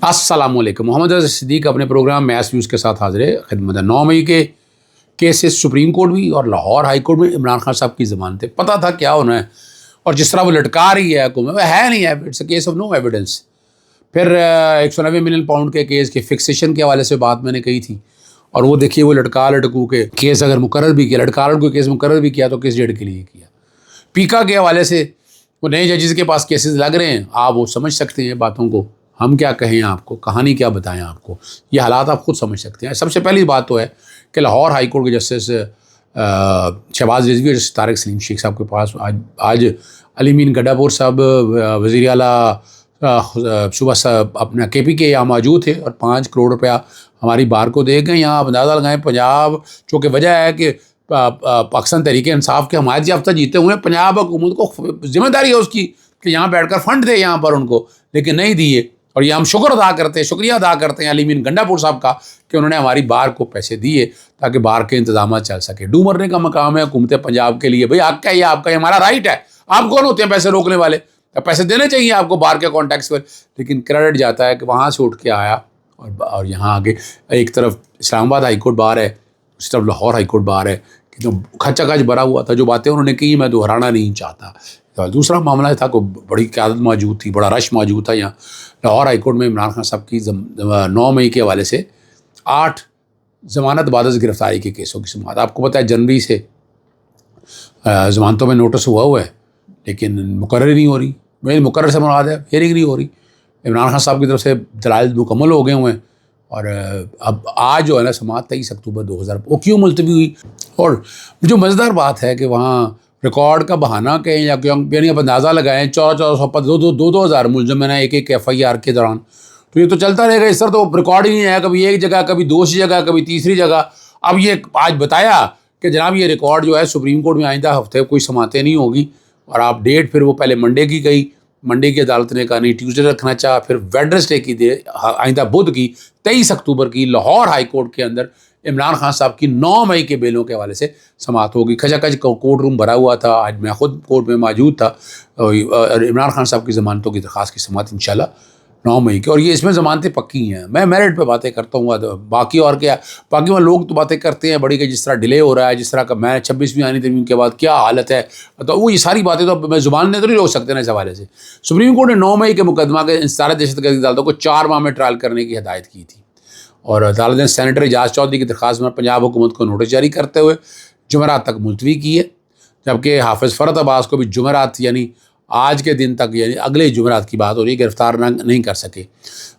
अस्सलाम वालेकुम। मोहम्मद अज़हर सिद्दीक अपने प्रोग्राम मैस व्यूज़ के साथ हाज़िर है खिदमत है। 9 मई के केसेस सुप्रीम कोर्ट भी और लाहौर हाई कोर्ट में इमरान खान साहब की ज़मानतें, पता था क्या होना है, और जिस तरह वो लटका रही है हुकूमत, वह है नहीं है, it's a case of no evidence. फिर 190 मिलियन पाउंड के केस के फिक्सेशन के हवाले से बात मैंने कही थी, और वो देखिए वो लटकू के केस अगर मुकर्रर भी किया, लटकू केस मुकर्रर भी किया तो किस डेट के लिए किया। पीका के हवाले से वो नए जजेस के पास केसेस लग रहे हैं, आप वो समझ सकते हैं बातों को, हम क्या कहें आपको, कहानी क्या बताएं आपको, ये हालात आप खुद समझ सकते हैं। सबसे पहली बात तो है कि लाहौर हाई कोर्ट के जस्टिस शहबाज रिजवी और तारिक सलीम शेख साहब के पास आज अली मीन गड्ढापुर साहब वज़ीर आला सुबह अपना KP के यहाँ मौजूद थे और 5 करोड़ रुपया हमारी बार को दे गए। यहाँ आप अंदाज़ा लगाएं, पंजाब चूँकि वजह है कि पाकिस्तान तहरीक इंसाफ के हमायत याफ्ता जीते हुए पंजाब हुकूमत को जिम्मेदारी है उसकी कि यहाँ बैठकर फंड दे यहाँ पर उनको, लेकिन नहीं दिए। और ये हम शुक्रिया अदा करते हैं अली मीन गंडापुर साहब का कि उन्होंने हमारी बार को पैसे दिए ताकि बार के इंतजाम चल सके। डूब मरने का मकाम है हुकूमत पंजाब के लिए, भाई आपका ये आपका हमारा राइट है, आप कौन होते हैं पैसे रोकने वाले, पैसे देने चाहिए आपको बार के कॉन्टैक्ट्स पर। लेकिन क्रेडिट जाता है कि वहाँ से उठ के आया और यहाँ आगे एक तरफ इस्लामाबाद हाई कोर्ट बार है, उस तरफ लाहौर हाई कोर्ट बार है कि जो खचाखच भरा हुआ था। जो बातें उन्होंने की मैं दोहराना नहीं चाहता। तो दूसरा मामला था कि बड़ी क़यादत मौजूद थी, बड़ा रश मौजूद था यहाँ लाहौर हाई कोर्ट में। इमरान खान साहब की 9 मई के हवाले से 8 ज़मानत बाद गिरफ्तारी के केसों की समाअत। आपको पता है जनवरी से ज़मानतों में नोटिस हुआ है, लेकिन मुकर्रर नहीं हो रही। मेरी मुकर्रर से मुराद है हियरिंग नहीं हो रही। इमरान खान साहब की तरफ से दलाइल मुकम्मल हो गए हुए हैं, और अब आज जो है ना समाअत 23 अक्टूबर 2000 वो क्यों मुलतवी हुई। और जो मज़ेदार बात है कि वहाँ रिकॉर्ड का बहाना कहें या क्यों, यानी आप अंदाज़ा लगाएं 1400 हज़ार मुलज़म है एक FIR के दौरान, तो ये तो चलता रहेगा। इस तरह तो रिकॉर्ड ही नहीं है, कभी एक जगह, कभी दूसरी जगह, कभी तीसरी जगह। अब ये आज बताया कि जनाब ये रिकॉर्ड जो है सुप्रीम कोर्ट में आइंदा हफ्ते कोई समातें नहीं होगी, और आप डेट फिर वो पहले मंडे की गई, मंडे की अदालत ने कहा नहीं ट्यूसडे रखना चाहा, फिर वेडनेसडे की दे आइंदा बुध की 23 अक्टूबर की लाहौर हाई कोर्ट के अंदर इमरान खान साहब की 9 मई के बेलों के हवाले से समाअत होगी। खचाखच कोर्ट रूम भरा हुआ था, आज मैं खुद कोर्ट में मौजूद था। और इमरान खान साहब की ज़मानतों की दरख्वास्त की समाअत इंशाल्लाह 9 मई की, और ये इसमें ज़मानतें पक्की हैं। मैं मेरिट पे बातें करता हूँ, बाकी और क्या, बाकी वहाँ लोग तो बातें करते हैं बड़ी कि जिस तरह डिले हो रहा है, जिस तरह का मैं 26वीं आनी तरीन के बाद क्या हालत है, तो वो ये सारी बातें तो मैं ज़ुबान ने तो नहीं रोक सकते ना इस हवाले से। सुप्रीम कोर्ट ने 9 मई के मुकदमा के इंसदार दहशतगर्दी अदालतों को 4 माह में ट्रायल करने की हिदायत की थी, और अदालत ने सेनेटर एजाज चौधरी की दरख्वास्त में पंजाब हुकूमत को नोटिस जारी करते हुए जुमेरात तक मुलतवी की है, जबकि हाफिज़ फ़रत अब्बास को भी जुमेरात यानी आज के दिन तक, यानी अगले जुमेरात की बात हो रही है, गिरफ्तार नहीं कर सके।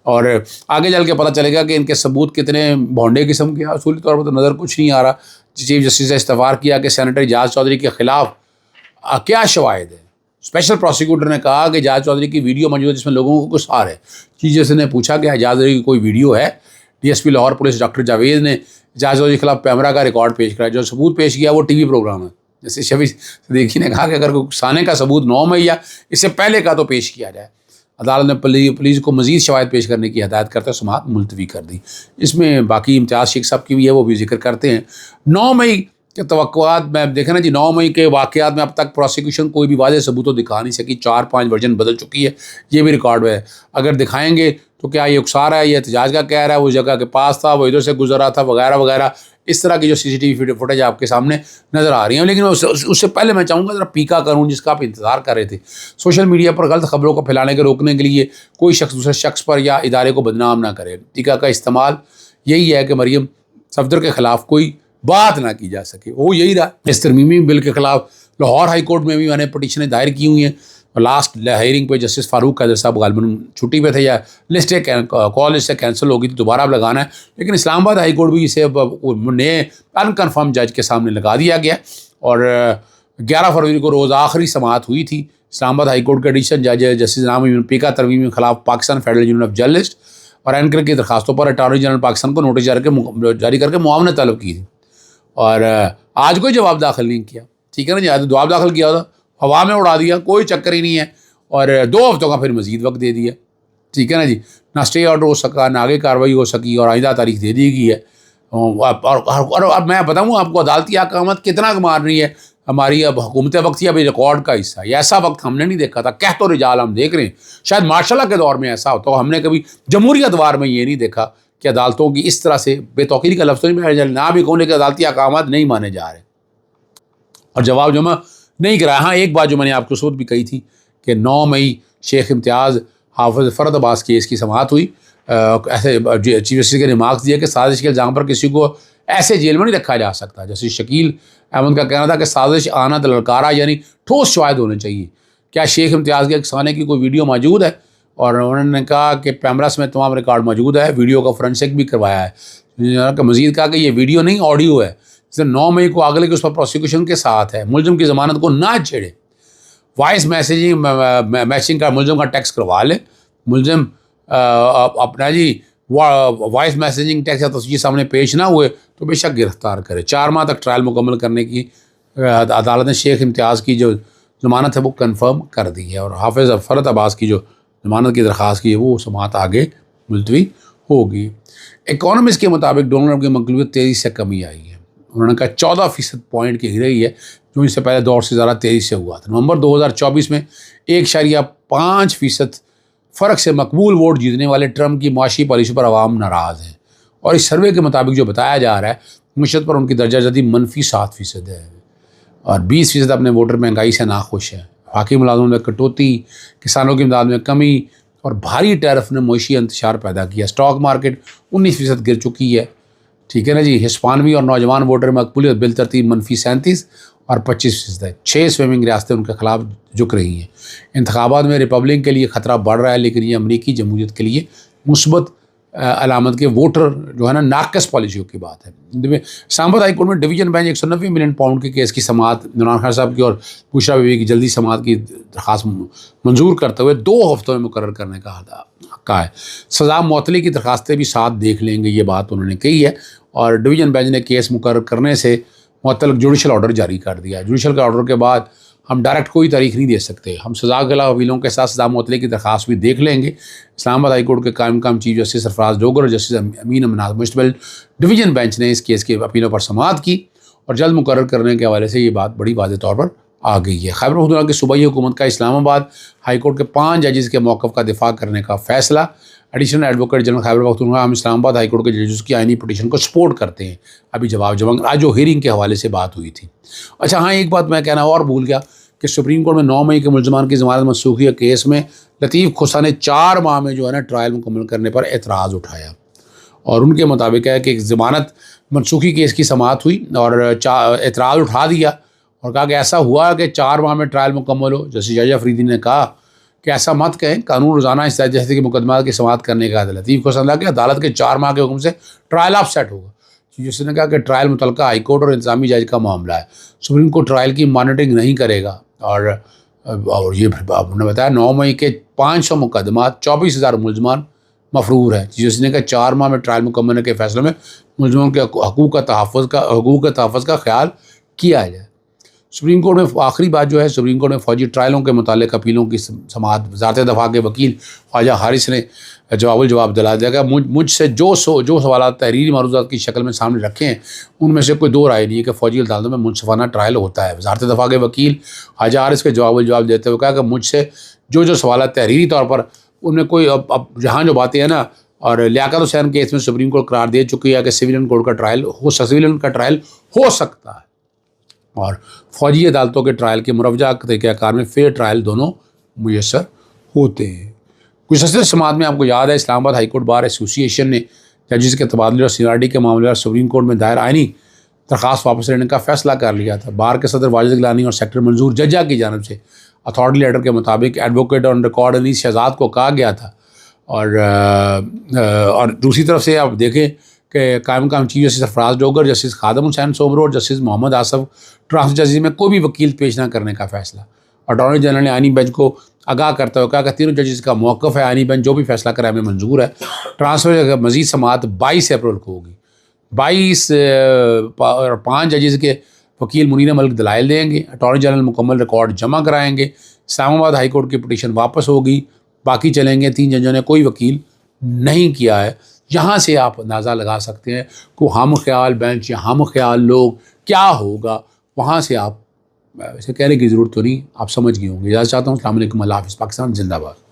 और आगे चल के पता चलेगा कि इनके सबूत कितने भोंडे किस्म के। असूली तौर पर तो नज़र कुछ नहीं आ रहा। चीफ जस्टिस ने इस्तफार किया कि सेनेटर एजाज चौधरी के ख़िलाफ़ क्या शवाहिद है। स्पेशल प्रोसिक्यूटर ने कहा कि एजाज चौधरी की वीडियो मौजूद है जिसमें लोगों को गुस्सा है। चीफ जस्टिस ने पूछा कि एजाज चौधरी की कोई वीडियो है। DSP Lahore police doctor Javed ने एजाज चौधरी के खिलाफ कैमरा का रिकॉर्ड पेश कराया। जो सबूत पेश किया वो TV प्रोग्राम है। जैसे शफी सिद्दीकी ने कहा कि अगर कोई उकसाने का सबूत 9 मई या इससे पहले का तो पेश किया जाए। अदालत ने पुलिस को मज़ीद शवाहिद पेश करने की हदायत करते हुए समाअत मुलतवी कर दी। इसमें बाकी इम्तियाज़ शेख साहब की भी है, वो भी जिक्र करते हैं। 9 मई के तवक्कुआत में देखें ना जी, 9 मई के वाक़यात में अब तक प्रोसिक्यूशन कोई भी वाज़ेह सबूत तो दिखा नहीं सकी। 4-5 वर्जन बदल चुकी है, ये भी रिकॉर्ड है। अगर दिखाएंगे तो क्या ये उकसा रहा है, ये एहतजाज का कह रहा है, वो जगह के पास था, वो इधर से गुजरा था, वगैरह वगैरह। इस तरह की जो CCTV फुटेज आपके सामने नज़र आ रही हैं। लेकिन उससे पहले मैं चाहूँगा ज़रा पीका करूँ जिसका आप इंतज़ार कर रहे थे। सोशल मीडिया पर गलत खबरों को फैलाने के रोकने के लिए कोई शख्स दूसरे शख्स पर या इदारे को बदनाम ना करे। टीका का इस्तेमाल यही है कि मरियम सफदर के ख़िलाफ़ कोई बात ना की जा सके, वो यही रहा। इस तरमीमी बिल के ख़िलाफ़ लाहौर हाई कोर्ट में भी मैंने पटिशनें दायर की हुई हैं। लास्ट हियरिंग पे जस्टिस फारूक कादिर साहब गालिबन छुट्टी पे थे, या कॉल लिस्ट से कैंसिल हो गई थी, दोबारा अब लगाना है। लेकिन इस्लामाबाद हाई कोर्ट भी इसे नए अनकन्फर्म जज के सामने लगा दिया गया। और 11 फरवरी को रोज़ आखिरी समाअत हुई थी। इस्लामाबाद हाई कोर्ट के एडिशनल जज जस्टिस नाम पीका तरमीम के खिलाफ Pakistan federal union of journalist और एंकर की दरखास्तों पर अटॉर्नी जनरल पाकिस्तान को नोटिस जारी करके मुआवनत तलब की थी, और आज कोई जवाब दाखिल नहीं किया। ठीक है ना जी, आज जवाब दाखिल किया था, हवा में उड़ा दिया, कोई चक्कर ही नहीं है। और 2 हफ्तों का फिर मज़ीद वक्त दे दिया। ठीक है ना जी, ना स्टे ऑर्डर हो सका, ना आगे कार्रवाई हो सकी, और आइंदा तारीख दे दी गई है। और अब मैं बताऊँ आपको अदालती हकामत कितना मार रही है ہماری اب حکومت وقت ابھی ریکارڈ کا حصہ ہے. یہ ایسا وقت ہم نے نہیں دیکھا تھا. کہہ تو رجال ہم دیکھ رہے ہیں, شاید مارشل لا کے دور میں ایسا ہوتا ہو, ہم نے کبھی جمہوریت وار میں یہ نہیں دیکھا کہ عدالتوں کی اس طرح سے بے توقیری کا لفظ نہیں, نہ بھی کہنے کے عدالتی احکامات نہیں مانے جا رہے اور جواب جمع نہیں کرایا. ہاں ایک بات جو میں نے آپ کو صبح بھی کہی تھی کہ 9 مئی شیخ امتیاز حافظ فرد عباس کیس کی سماعت ہوئی. ایسے چیف جسٹس کے ریمارکس دیا کہ سازش کے الزام پر کسی کو ایسے جیل میں نہیں رکھا جا سکتا. جسٹس شکیل احمد کا کہنا تھا کہ سازش آنا للکارا یعنی ٹھوس شواہد ہونے چاہیے. کیا شیخ امتیاز کے کسانے کی کوئی ویڈیو موجود ہے؟ اور انہوں نے کہا کہ پیمرس میں تمام ریکارڈ موجود ہے, ویڈیو کا فورینسک بھی کروایا ہے. کہ مزید کہا کہ یہ ویڈیو نہیں آڈیو ہے. 9 مئی کو اگلے کے اس پر پروسیکیوشن کے ساتھ ہے. ملزم کی ضمانت کو نہ چھیڑے. وائس میسنگ کا ملزم کا ٹیکس کروا لے. ملزم اپنا وائس میسیجنگ ٹیکس یا تصویر سامنے پیش نہ ہوئے تو بے شک گرفتار کرے. 4 ماہ تک ٹرائل مکمل کرنے کی عدالت نے شیخ امتیاز کی جو ضمانت ہے وہ کنفرم کر دی ہے, اور حافظ فرد عباس کی جو ضمانت کی درخواست کی ہے وہ سماعت آگے ملتوی ہوگی. اکانومسٹ کے مطابق ڈونلڈ ٹرمپ کی مقبولیت تیزی سے کمی آئی ہے. انہوں نے کہا 14% پوائنٹ کی رہی ہے جو اس سے پہلے دور سے زیادہ تیزی سے ہوا تھا. نومبر 2024 میں 1.5% فرق سے مقبول ووٹ جیتنے والے ٹرمپ کی معاشی پالیسی پر عوام ناراض ہیں, اور اس سروے کے مطابق جو بتایا جا رہا ہے معیشت پر ان کی درجہ جدی -7% ہے, اور 20% اپنے ووٹر مہنگائی سے ناخوش ہیں. وفاقی ملازموں میں کٹوتی, کسانوں کی امداد میں کمی اور بھاری ٹیرف نے معاشی انتشار پیدا کیا. اسٹاک مارکیٹ 19% گر چکی ہے. ٹھیک ہے نا جی. ہسپانوی اور نوجوان ووٹر میں مقبولیت بالترتیب -37 اور 25% ہے. 6 سوئمنگ ریاستیں ان کے خلاف جھک رہی ہیں. انتخابات میں ریپبلک کے لیے خطرہ بڑھ رہا ہے, لیکن یہ امریکی جمہوریت کے لیے مثبت علامت کے ووٹر جو ہے نا ناقص پالیسیوں کی بات ہے. اسلام آباد ہائی کورٹ میں ڈویژن بینچ 190 ملین پاؤنڈ کے کیس کی سماعت عمران خان صاحب کی اور بشرا بیوی کی جلدی سماعت کی درخواست منظور کرتے ہوئے 2 ہفتوں میں مقرر کرنے کا کہا ہے. سزا معطلی کی درخواستیں بھی ساتھ دیکھ لیں گے, یہ بات انہوں نے کہی ہے. اور ڈویژن بینچ نے کیس مقرر کرنے سے معطل جوڈیشل آرڈر جاری کر دیا. جوڈیشل کے آرڈر کے بعد ہم ڈائریکٹ کوئی تاریخ نہیں دے سکتے. ہم سزا کے علاوہ وکیلوں کے ساتھ سزا معطلی کی درخواست بھی دیکھ لیں گے. اسلام آباد ہائی کورٹ کے قائم مقام چیف جسٹس سرفراز ڈوگر اور جسٹس امین امناز مشتمل ڈویژن بینچ نے اس کیس کے اپیلوں پر سماعت کی, اور جلد مقرر کرنے کے حوالے سے یہ بات بڑی واضح طور پر آ گئی ہے. خیبر پختونخوا کی صوبائی حکومت کا اسلام آباد ہائی کورٹ کے 5 ججز کے موقف کا دفاع کرنے کا فیصلہ. Additional advocate general Khyber Pakhtunkhwa ہم اسلام آباد ہائی کورٹ کے ججز کی آئینی پٹیشن کو سپورٹ کرتے ہیں. ابھی جواب جمع آج جو ہیئرنگ کے حوالے سے بات ہوئی تھی. اچھا ہاں ایک بات میں کہنا اور بھول گیا کہ سپریم کورٹ میں 9 مئی کے ملزمان کی ضمانت منسوخی کے کیس میں لطیف کھوسہ نے 4 ماہ میں جو ہے نا ٹرائل مکمل کرنے پر اعتراض اٹھایا, اور ان کے مطابق ہے کہ ضمانت منسوخی کیس کی سماعت ہوئی اور اعتراض اٹھا دیا اور کہا کہ ایسا ہوا کہ 4 ماہ میں ٹرائل مکمل ہو. جسٹس جج افریدی نے کہا کہ ایسا مت کہیں, قانون روزانہ اس جیسے کہ مقدمات کی سماعت کرنے کا ہے. لطیف کھوسہ نے کہا کہ عدالت کے 4 ماہ کے حکم سے ٹرائل آف سیٹ ہوگا. جس نے کہا کہ ٹرائل متعلقہ ہائی کورٹ اور انتظامی جج کا معاملہ ہے, سپریم کورٹ ٹرائل کی مانیٹرنگ نہیں کرے گا. اور یہ آپ نے بتایا 9 مئی کے 500 مقدمات 24,000 ملزمان مفرور ہیں. جس نے کہا 4 ماہ میں ٹرائل مکمل کے فیصلے میں ملزموں کے حقوق کے تحفظ کا خیال کیا جائے. سپریم کورٹ میں آخری بات جو ہے, سپریم کورٹ میں فوجی ٹرائلوں کے متعلق اپیلوں کی سماعت. وزارت دفاع کے وکیل خواجہ حارث نے جواب دلا دیا کہ مجھ سے جو سوالات تحریری معروضات کی شکل میں سامنے رکھے ہیں ان میں سے کوئی 2 رائے نہیں ہے کہ فوجی عدالتوں میں منصفانہ ٹرائل ہوتا ہے. وزارت دفاع کے وکیل خواجہ حارث کے جواب دیتے ہوئے کہا کہ مجھ سے جو سوالات تحریری طور پر ان میں کوئی اب جہاں جو باتیں ہیں نا, اور لیاقت حسین کیس میں سپریم کورٹ قرار دے چکی ہے کہ سویلین کا ٹرائل ہو سکتا ہے, اور فوجی عدالتوں کے ٹرائل کے مروجہ طریقہ کار میں فیئر ٹرائل دونوں میسر ہوتے ہیں. گزشتہ سماعت میں آپ کو یاد ہے اسلام آباد ہائی کورٹ بار ایسوسی ایشن نے ججز کے تبادلے اور سینیارٹی کے معاملے پر سپریم کورٹ میں دائر آئینی درخواست واپس لینے کا فیصلہ کر لیا تھا. بار کے صدر واجد گیلانی اور سیکٹری منظور ججا کی جانب سے اتھارٹی لیٹر کے مطابق ایڈوکیٹ آن ریکارڈ انیس شہزاد کو کہا گیا تھا, اور دوسری طرف سے آپ دیکھیں کہ قائم مقام چیف جسٹس سرفراز ڈوگر, جسٹس خادم حسین سوبرو اور جسٹس محمد آصف ٹرانسفر ججز میں کوئی بھی وکیل پیش نہ کرنے کا فیصلہ. اٹارنی جنرل نے آئینی بینچ کو آگاہ کرتے ہوئے کہا کہ 3 ججز کا موقف ہے, آئینی بینچ جو بھی فیصلہ کرے ہمیں منظور ہے. ٹرانسفر مزید سماعت 22 اپریل کو ہوگی. 22 اور 5 ججز کے وکیل منیر ملک دلائل دیں گے. اٹارنی جنرل مکمل ریکارڈ جمع کرائیں گے. اسلام آباد ہائی کورٹ کی پٹیشن واپس ہوگی. باقی چلیں گے 3 ججوں نے کوئی وکیل نہیں کیا ہے. یہاں سے آپ اندازہ لگا سکتے ہیں کہ ہم خیال بینچ یا ہم خیال لوگ کیا ہوگا, وہاں سے آپ ویسے کہنے کی ضرورت تو نہیں, آپ سمجھ گئے ہوں گے. اجازت چاہتا ہوں. السلام علیکم, اللہ حافظ. پاکستان زندہ باد.